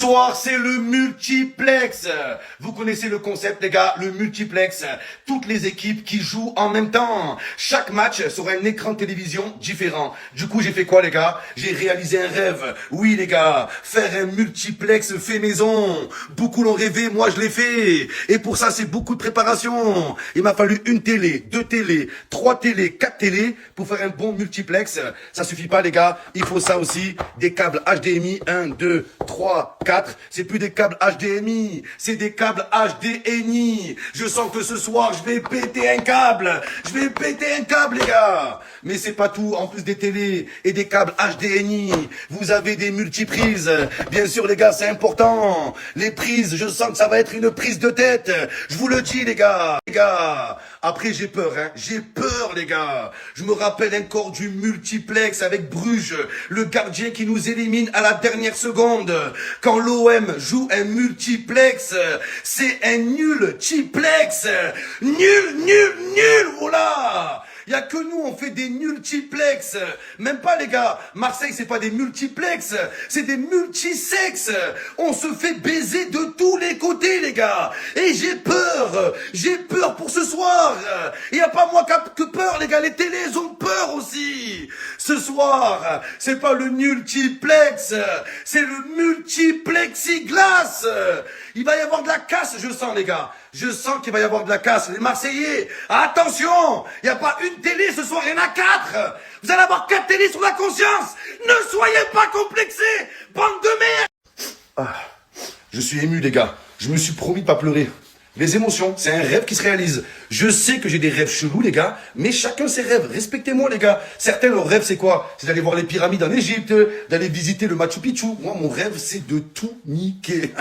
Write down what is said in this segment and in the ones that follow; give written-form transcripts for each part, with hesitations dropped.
soir, c'est le multiplex. Vous connaissez le concept, les gars, le multiplex. Toutes les équipes qui jouent en même temps. Chaque match sur un écran de télévision différent. Du coup, j'ai fait quoi, les gars? J'ai réalisé un rêve. Oui, les gars, faire un multiplex fait maison. Beaucoup l'ont rêvé, moi je l'ai fait. Et pour ça, c'est beaucoup de préparation. Il m'a fallu une télé, 2 télés, 3 télés, 4 télés pour faire un bon multiplex. Ça suffit pas, les gars. Il faut ça aussi. Des câbles HDMI, 1, 2, 3, 4. C'est plus des câbles HDMI. C'est des câbles HDMI. Je sens que ce soir, je vais péter un câble. Je vais péter un câble, les gars. Mais c'est pas tout. En plus des télés et des câbles HDMI, vous avez des multiprises. Bien sûr, les gars, c'est important. Les prises, je sens que ça va être une prise de tête. Je vous le dis, les gars. Les gars. Après, j'ai peur, hein. J'ai peur, les gars. Je me rappelle encore du multiplex avec Bruges, le gardien qui nous élimine à la dernière seconde. Quand l'OM joue un multiplex, c'est un nul-tiplex. Nul, voilà. Il y a que nous, on fait des multiplex. Même pas, les gars. Marseille, c'est pas des multiplex. C'est des multisexes. On se fait baiser de tous les côtés, les gars. Et j'ai peur. J'ai peur pour ce soir. Il n'y a pas moi que peur, les gars. Les télés ont peur aussi. Ce soir, c'est pas le multiplex. C'est le multiplexiglas. Il va y avoir de la casse, je sens, les gars. Je sens qu'il va y avoir de la casse. Les Marseillais, attention, il n'y a pas une télé ce soir, il y en a 4. Vous allez avoir 4 télés sur la conscience. Ne soyez pas complexés, bande de merde. Je suis ému, les gars. Je me suis promis de pas pleurer. Les émotions, c'est un rêve qui se réalise. Je sais que j'ai des rêves chelous, les gars, mais chacun ses rêves. Respectez-moi, les gars. Certains, leur rêve, c'est quoi? C'est d'aller voir les pyramides en Égypte, d'aller visiter le Machu Picchu. Moi, mon rêve, c'est de tout niquer.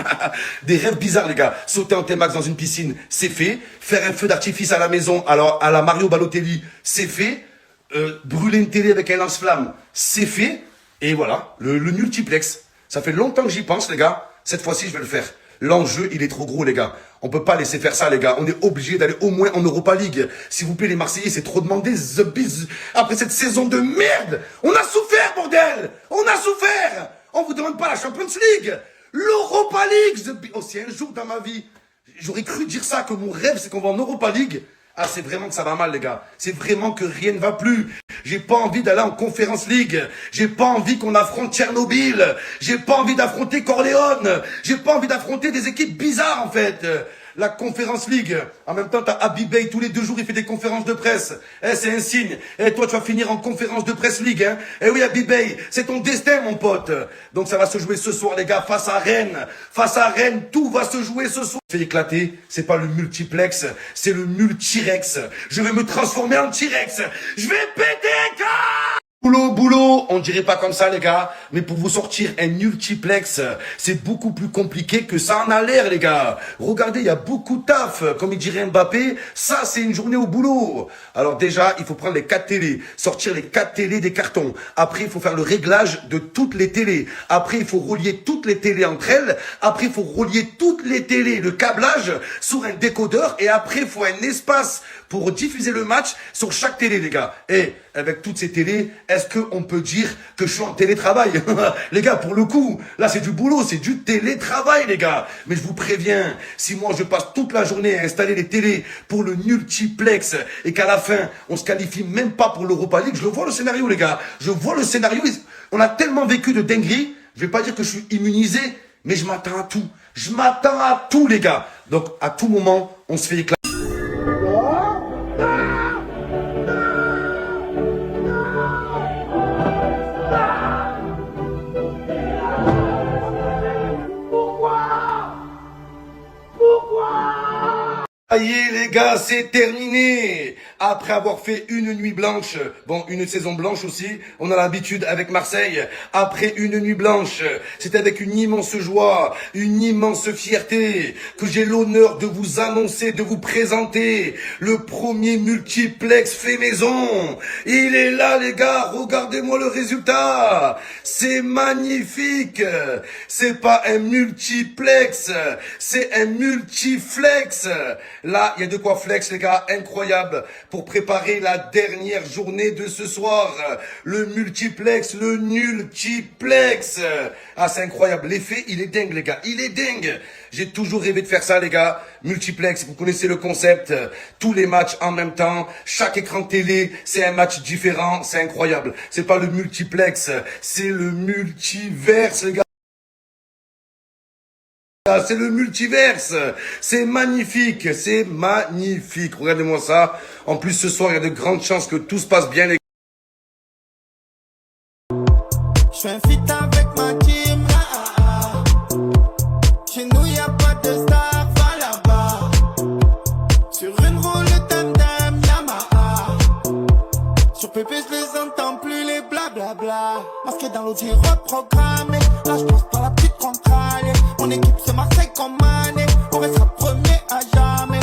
Des rêves bizarres, les gars. Sauter en T-Max dans une piscine, c'est fait. Faire un feu d'artifice à la maison, alors à la Mario Balotelli, c'est fait. Brûler une télé avec un lance-flamme, c'est fait. Et voilà, le multiplex. Ça fait longtemps que j'y pense, les gars. Cette fois-ci, je vais le faire. L'enjeu, il est trop gros, les gars. On peut pas laisser faire ça, les gars. On est obligé d'aller au moins en Europa League. S'il vous plaît, les Marseillais, c'est trop demandé. Après cette saison de merde, on a souffert, bordel. On a souffert. On vous demande pas la Champions League. L'Europa League. Oh, si un jour dans ma vie, j'aurais cru dire ça, que mon rêve, c'est qu'on va en Europa League. Ah, c'est vraiment que ça va mal, les gars. C'est vraiment que rien ne va plus. J'ai pas envie d'aller en Conference League. J'ai pas envie qu'on affronte Tchernobyl. J'ai pas envie d'affronter Corleone. J'ai pas envie d'affronter des équipes bizarres, en fait. La Conference League. En même temps, t'as Habib Bey, tous les 2 jours, il fait des conférences de presse. C'est un signe. Toi, tu vas finir en conférence de presse League, hein. Oui, Habib Bey, c'est ton destin, mon pote. Donc, ça va se jouer ce soir, les gars, face à Rennes. Face à Rennes, tout va se jouer ce soir. Fait éclater, c'est pas le multiplex, c'est le multirex. Je vais me transformer en T-Rex. Je vais péter un câble. Boulot, on dirait pas comme ça, les gars, mais pour vous sortir un multiplex, c'est beaucoup plus compliqué que ça en a l'air, les gars. Regardez, il y a beaucoup de taf, comme il dirait Mbappé, ça c'est une journée au boulot. Alors déjà, il faut prendre les 4 télés, sortir les 4 télés des cartons. Après, il faut faire le réglage de toutes les télés. Après, il faut relier toutes les télés entre elles. Après, il faut relier toutes les télés, le câblage sur un décodeur. Et après, il faut un espace pour diffuser le match sur chaque télé, les gars. Et avec toutes ces télés, est-ce qu'on peut dire que je suis en télétravail? Les gars, pour le coup, là c'est du boulot, c'est du télétravail, les gars. Mais je vous préviens, si moi je passe toute la journée à installer les télés pour le multiplex et qu'à la fin, on se qualifie même pas pour l'Europa League, je le vois le scénario, les gars. Je vois le scénario. On a tellement vécu de dingueries, je vais pas dire que je suis immunisé, mais je m'attends à tout. Je m'attends à tout, les gars. Donc, à tout moment, on se fait éclater. Ça y est, les gars, c'est terminé. Après avoir fait une nuit blanche, bon, une saison blanche aussi, on a l'habitude avec Marseille. Après une nuit blanche, c'est avec une immense joie, une immense fierté que j'ai l'honneur de vous annoncer, de vous présenter le premier multiplex fait maison. Il est là, les gars, regardez-moi le résultat. C'est magnifique. C'est pas un multiplex, c'est un multiflex. Là, il y a de quoi flex, les gars, incroyable. pour préparer la dernière journée de ce soir. Le multiplex, le nultiplex. Ah, c'est incroyable. L'effet, il est dingue, les gars. Il est dingue. J'ai toujours rêvé de faire ça, les gars. Multiplex, vous connaissez le concept. Tous les matchs en même temps. Chaque écran de télé, c'est un match différent. C'est incroyable. C'est pas le multiplex, c'est le multiverse, les gars. C'est le multiverse. C'est magnifique. C'est magnifique. Regardez-moi ça. En plus, ce soir, il y a de grandes chances que tout se passe bien, les gars. Je fais un feat avec ma team. Chez nous, y a pas de star, va là-bas. Sur une roule tandem Yamaha. Sur PP, je les entends plus, les blablabla. Masqué dans l'audio reprogrammé. Là, je pense pas la petite contraille. Mon équipe se Marseille comme Mané. On restera premier à jamais.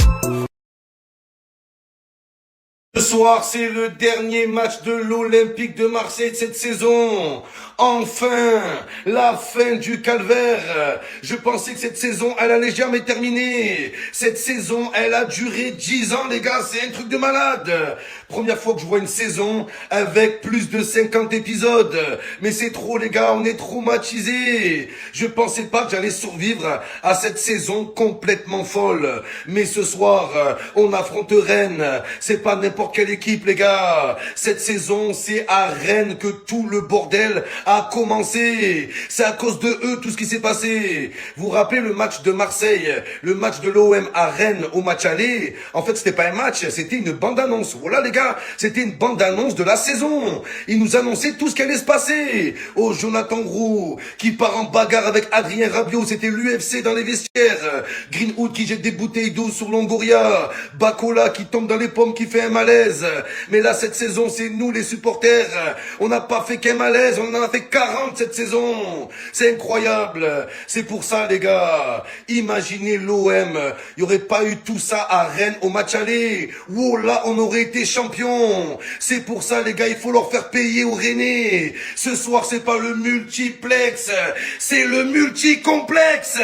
Ce soir, c'est le dernier match de l'Olympique de Marseille de cette saison. Enfin, la fin du calvaire. Je pensais que cette saison, elle allait jamais terminer. Cette saison, elle a duré 10 ans, les gars. C'est un truc de malade. Première fois que je vois une saison avec plus de 50 épisodes. Mais c'est trop, les gars. On est traumatisés. Je pensais pas que j'allais survivre à cette saison complètement folle. Mais ce soir, on affronte Rennes. C'est pas n'importe quelle équipe, les gars. Cette saison, c'est à Rennes que tout le bordel a commencé. C'est à cause de eux tout ce qui s'est passé. Vous vous rappelez le match de Marseille, le match de l'OM à Rennes au match aller? En fait, c'était pas un match, c'était une bande-annonce. Voilà, les gars, c'était une bande-annonce de la saison. Ils nous annonçaient tout ce qui allait se passer. Oh, Jonathan Roux, qui part en bagarre avec Adrien Rabiot, c'était l'UFC dans les vestiaires. Greenwood qui jette des bouteilles d'eau sur Longoria. Bacola qui tombe dans les pommes, qui fait un malaise. Mais là, cette saison, c'est nous les supporters. On n'a pas fait qu'un malaise, on en a fait 40 cette saison. C'est incroyable. C'est pour ça, les gars. Imaginez l'OM. Il n'y aurait pas eu tout ça à Rennes au match aller. Wow, là, on aurait été champion. C'est pour ça, les gars, il faut leur faire payer aux Rennais. Ce soir, c'est pas le multiplex. C'est le multicomplexe.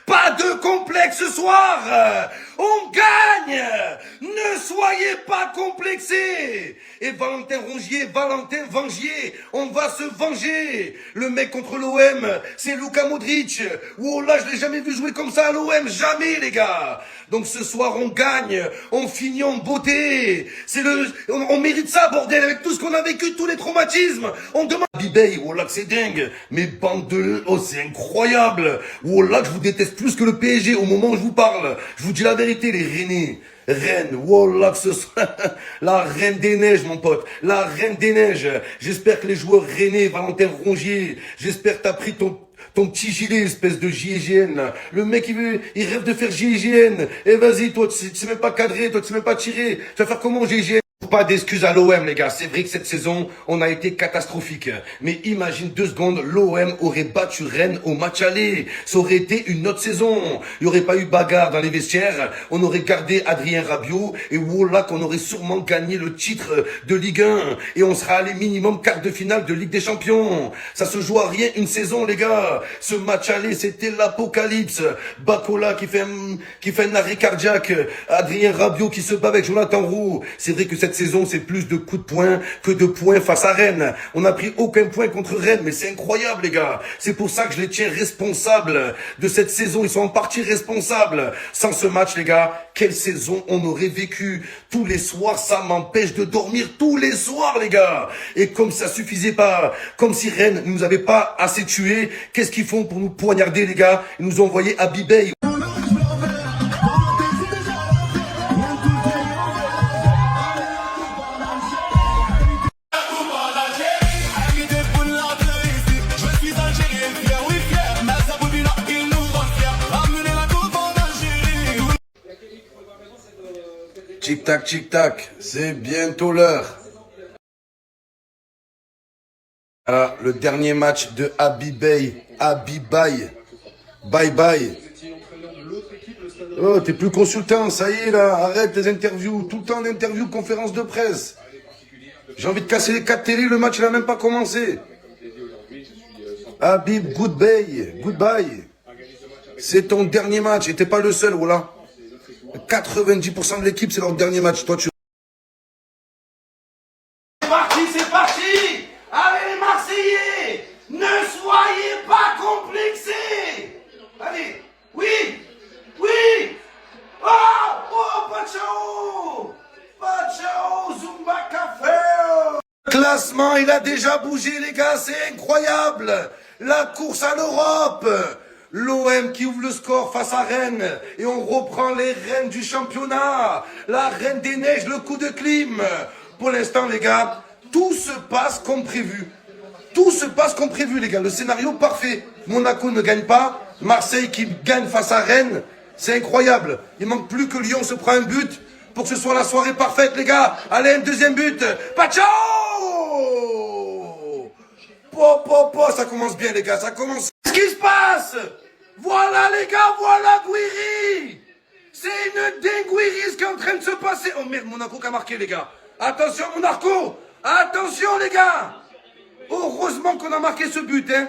Pas de complexe ce soir. On gagne. Ne soyez pas complexés. Et Valentin Vangier, on va se venger. Le mec contre l'OM, c'est Luka Modric. Oh là, je l'ai jamais vu jouer comme ça à l'OM. Jamais, les gars. Donc ce soir, on gagne. On finit en beauté. On mérite ça, bordel, avec tout ce qu'on a vécu, tous les traumatismes. On demande... Bibey, oh là que c'est dingue. Mais bande de... Oh, c'est incroyable. Oh là que je vous déteste plus que le PSG au moment où je vous parle. Je vous dis la vérité, les Rennais. Rennes, voilà que ce soit la reine des neiges, mon pote, la reine des neiges. J'espère que les joueurs rennais, Valentin Rongier, j'espère que t'as pris ton petit gilet, espèce de GIGN. Le mec, il rêve de faire GIGN. Et vas-y, toi, tu sais même pas cadrer, toi, tu sais même pas tirer. Tu vas faire comment GIGN? Pas d'excuses à l'OM, les gars. C'est vrai que cette saison, on a été catastrophique. Mais imagine 2 secondes, l'OM aurait battu Rennes au match aller. Ça aurait été une autre saison. Il n'y aurait pas eu bagarre dans les vestiaires. On aurait gardé Adrien Rabiot. Et voilà qu'on aurait sûrement gagné le titre de Ligue 1. Et on sera allé minimum quart de finale de Ligue des Champions. Ça se joue à rien une saison, les gars. Ce match aller, c'était l'apocalypse. Bacola qui fait un arrêt cardiaque. Adrien Rabiot qui se bat avec Jonathan Roux. C'est vrai que cette saison, c'est plus de coups de poing que de points face à Rennes. On n'a pris aucun point contre Rennes, mais c'est incroyable, les gars. C'est pour ça que je les tiens responsables de cette saison. Ils sont en partie responsables. Sans ce match, les gars, quelle saison on aurait vécu. Tous les soirs, ça m'empêche de dormir tous les soirs, les gars. Et comme ça suffisait pas, comme si Rennes ne nous avait pas assez tués, qu'est-ce qu'ils font pour nous poignarder, les gars? Ils nous ont envoyé à Bibey. Tic-tac, tic-tac, c'est bientôt l'heure. Voilà, le dernier match de Abibay. Bye bye. Oh, t'es plus consultant, ça y est là, arrête les interviews, tout le temps d'interviews, conférences de presse. J'ai envie de casser les 4 télés, le match il a même pas commencé. Habib, goodbye. C'est ton dernier match, et t'es pas le seul, voilà. 90% de l'équipe, c'est leur dernier match. Toi, tu allez. Oui. Oui. Oh, Pachao. Pachao, Zumba Café. Le classement, il a déjà bougé, les gars, c'est incroyable. La course à l'Europe. L'OM qui ouvre le score face à Rennes. Et on reprend les reines du championnat. La reine des neiges, le coup de clim. Pour l'instant, les gars, tout se passe comme prévu. Tout se passe comme prévu, les gars. Le scénario parfait. Monaco ne gagne pas. Marseille qui gagne face à Rennes. C'est incroyable. Il manque plus que Lyon se prend un but pour que ce soit la soirée parfaite, les gars. Allez, un deuxième but. Pachao! Ça commence bien, les gars. Ça commence. Qu'est-ce qui se passe? Voilà, les gars. Voilà, Guiri. C'est une dinguerie ce qui est en train de se passer. Oh merde, Monaco qui a marqué, les gars. Attention, Monaco. Attention, les gars. Heureusement qu'on a marqué ce but, hein.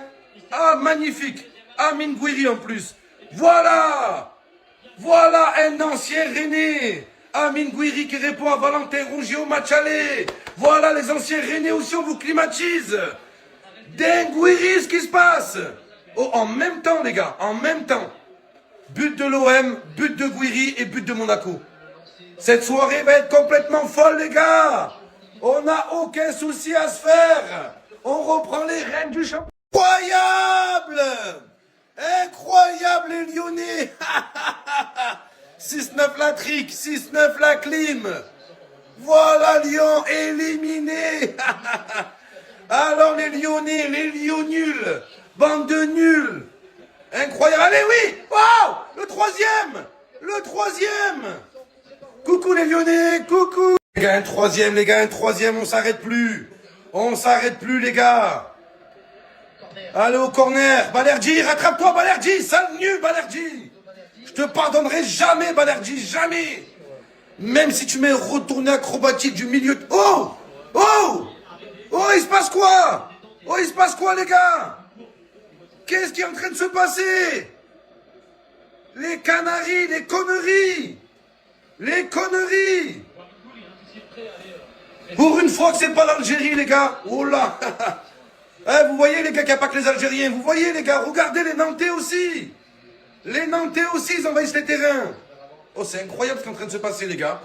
Ah, magnifique. Amine Gouiri en plus. Voilà. Voilà un ancien Rennais. Amine Gouiri qui répond à Valentin Rongier au match aller. Voilà les anciens Rennais aussi, on vous climatise. Dinguerie ce qui se passe. Oh, en même temps, les gars, en même temps. But de l'OM, but de Gouiri et but de Monaco. Cette soirée va être complètement folle, les gars. On n'a aucun souci à se faire. On reprend les rênes du championnat. Incroyable! Incroyable les Lyonnais. 6-9 la trick, 6-9 la clim. Voilà Lyon éliminé. Alors les Lyonnais, les Lyons nuls. Bande de nuls. Incroyable. Allez, oui. Wow. Le troisième. Le troisième. Coucou les Lyonnais, coucou. Les gars, un troisième, les gars, un troisième. On s'arrête plus. On s'arrête plus, les gars. Allez au corner. Balerdi, rattrape-toi, Balerdi. Sale nu, Balerdi. Je te pardonnerai jamais, Balerdi, jamais. Même si tu mets un retourné acrobatique du milieu. Oh. Oh. Oh, il se passe quoi? Oh, il se passe quoi, les gars? Qu'est-ce qui est en train de se passer? Les Canaries, les conneries. Les conneries. Pour une fois que c'est pas l'Algérie, les gars. Oh là. Eh, vous voyez, les gars, qu'il n'y a pas que les Algériens. Vous voyez, les gars, regardez les Nantais aussi. Les Nantais aussi, ils envahissent les terrains. Oh, c'est incroyable ce qui est en train de se passer, les gars.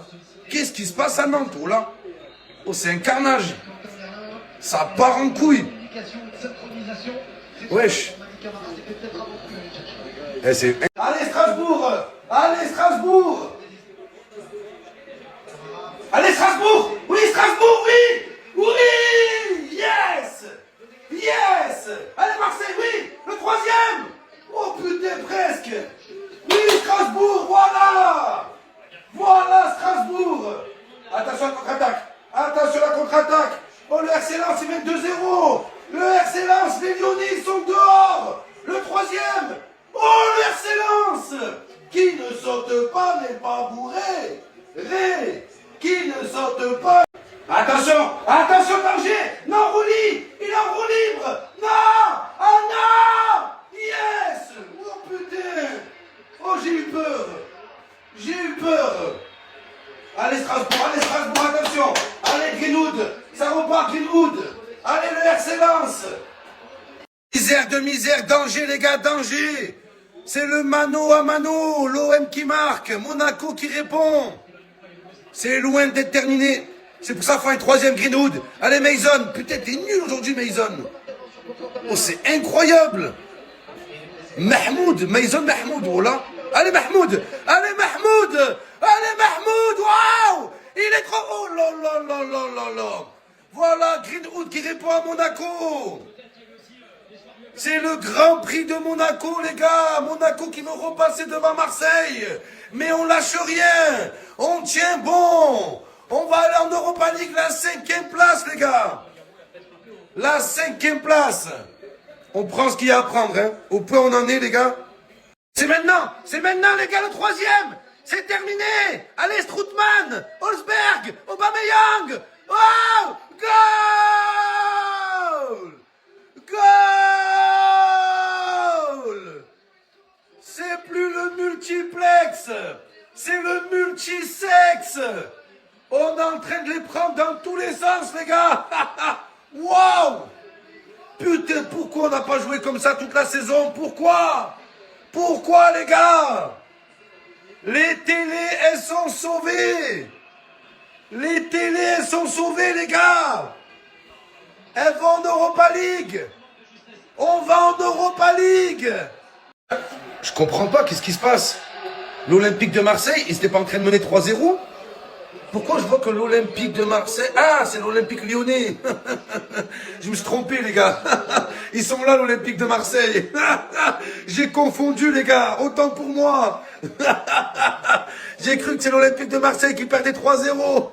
Qu'est-ce qui se passe à Nantes, oh là? Oh, c'est un carnage. Ça part en couille. Wesh. Eh, c'est... Allez, Strasbourg. Allez, Strasbourg. Allez, Strasbourg. Oui, Strasbourg, oui. Oui. Yes. Yes. Allez, Marseille, oui. Le troisième. Oh, putain, presque. Oui, Strasbourg, voilà. Voilà, Strasbourg. Attention à la contre-attaque. Attention à la contre-attaque. Oh, le RC Lens, il mène 2-0. Le RC Lens, les Lyonnais, ils sont dehors. Le troisième. Oh, le RC Lens. Qui ne saute pas n'est pas bourré. Ré. Qui ne saute pas. Attention. Attention, danger. Non, Rouli. Il est en roue libre. Non. Ah non. Yes. Oh, putain. Oh, j'ai eu peur. J'ai eu peur. Allez, Strasbourg, attention. Allez, Greenwood. Ça repart, Greenwood. Allez, le RC Lens. Misère de misère, danger, les gars, danger. C'est le mano à mano. L'OM qui marque. Monaco qui répond. C'est loin d'être terminé. C'est pour ça qu'il faut un troisième Greenwood. Allez, Mason. Putain, t'es nul aujourd'hui, Mason. Oh, c'est incroyable. Mahmoud. Mason Mahmoud. Oh là. Allez, Mahmoud. Allez, Mahmoud. Allez, Mahmoud. Waouh. Il est trop... Oh là là là là là là. Voilà, Greenwood qui répond à Monaco. C'est le Grand Prix de Monaco, les gars. Monaco qui veut repasser devant Marseille. Mais on lâche rien. On tient bon. On va aller en Europa League, la 5e place, les gars. La 5e place. On prend ce qu'il y a à prendre, hein. Au point où on en est, les gars. C'est maintenant, les gars, le troisième. C'est terminé. Allez, Strootman, Holzberg, Aubameyang. Oh, goal. Goal. C'est plus le multiplex. C'est le multisexe. On est en train de les prendre dans tous les sens, les gars. Waouh. Putain, pourquoi on n'a pas joué comme ça toute la saison? Pourquoi? Pourquoi, les gars? Les télés, elles sont sauvées. Les télés, elles sont sauvées, les gars. Elles vont en Europa League. On va en Europa League. Je comprends pas, qu'est-ce qui se passe? L'Olympique de Marseille, ils n'étaient pas en train de mener 3-0? Pourquoi je vois que l'Olympique de Marseille... Ah, c'est l'Olympique lyonnais. Je me suis trompé, les gars. Ils sont là, l'Olympique de Marseille. J'ai confondu, les gars. Autant pour moi. J'ai cru que c'est l'Olympique de Marseille qui perdait 3-0.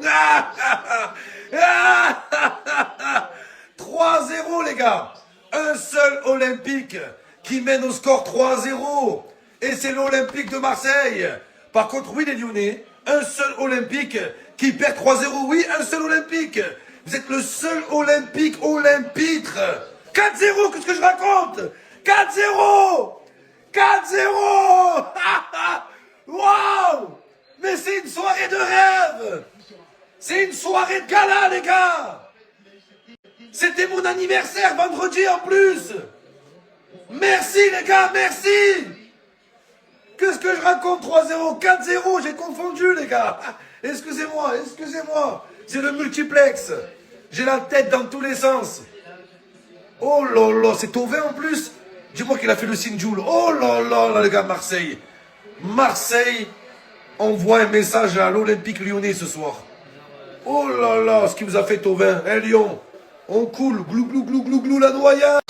3-0, les gars. Un seul Olympique qui mène au score 3-0. Et c'est l'Olympique de Marseille. Par contre, oui, les Lyonnais, un seul Olympique qui perd 3-0. Oui, un seul Olympique. Vous êtes le seul Olympique olympitre. 4-0, qu'est-ce que je raconte? 4-0. 4-0. Waouh. Mais c'est une soirée de rêve. C'est une soirée de gala, les gars. C'était mon anniversaire vendredi en plus. Merci, les gars, merci. Qu'est-ce que je raconte? 3-0, 4-0, j'ai confondu, les gars. Excusez-moi, excusez-moi. C'est le multiplex. J'ai la tête dans tous les sens. Oh là là, c'est Thauvin en plus. Dis-moi qu'il a fait le signe Joule. Oh là là, les gars, Marseille. Marseille envoie un message à l'Olympique lyonnais ce soir. Oh là là, ce qu'il vous a fait Thauvin. Lyon, on coule, glou glou glou glou glou la noyade.